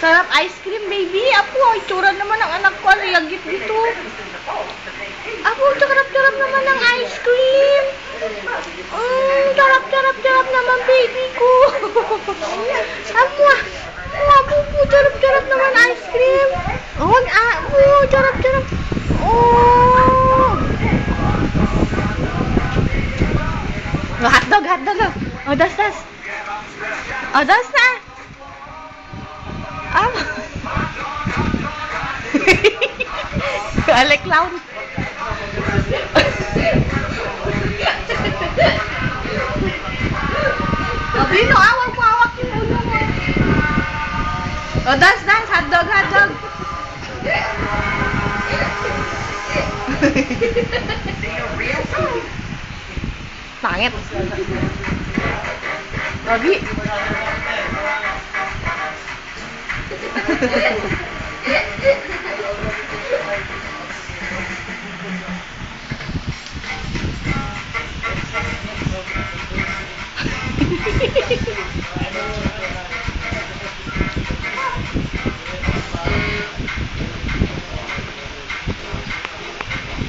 Sarap ice cream, baby. Apo, itsura naman ang anak ko. Ano yung gift dito? Apo, charap-charap naman ang ice cream. Charap-charap naman, baby ko. Apo, apo, charap-charap naman ice cream. Apo, charap-charap. Hotdog. Das. Das na. Ale clown. Bino, awak yung ulo mo. Das, hotdog. Pangit. Bobby.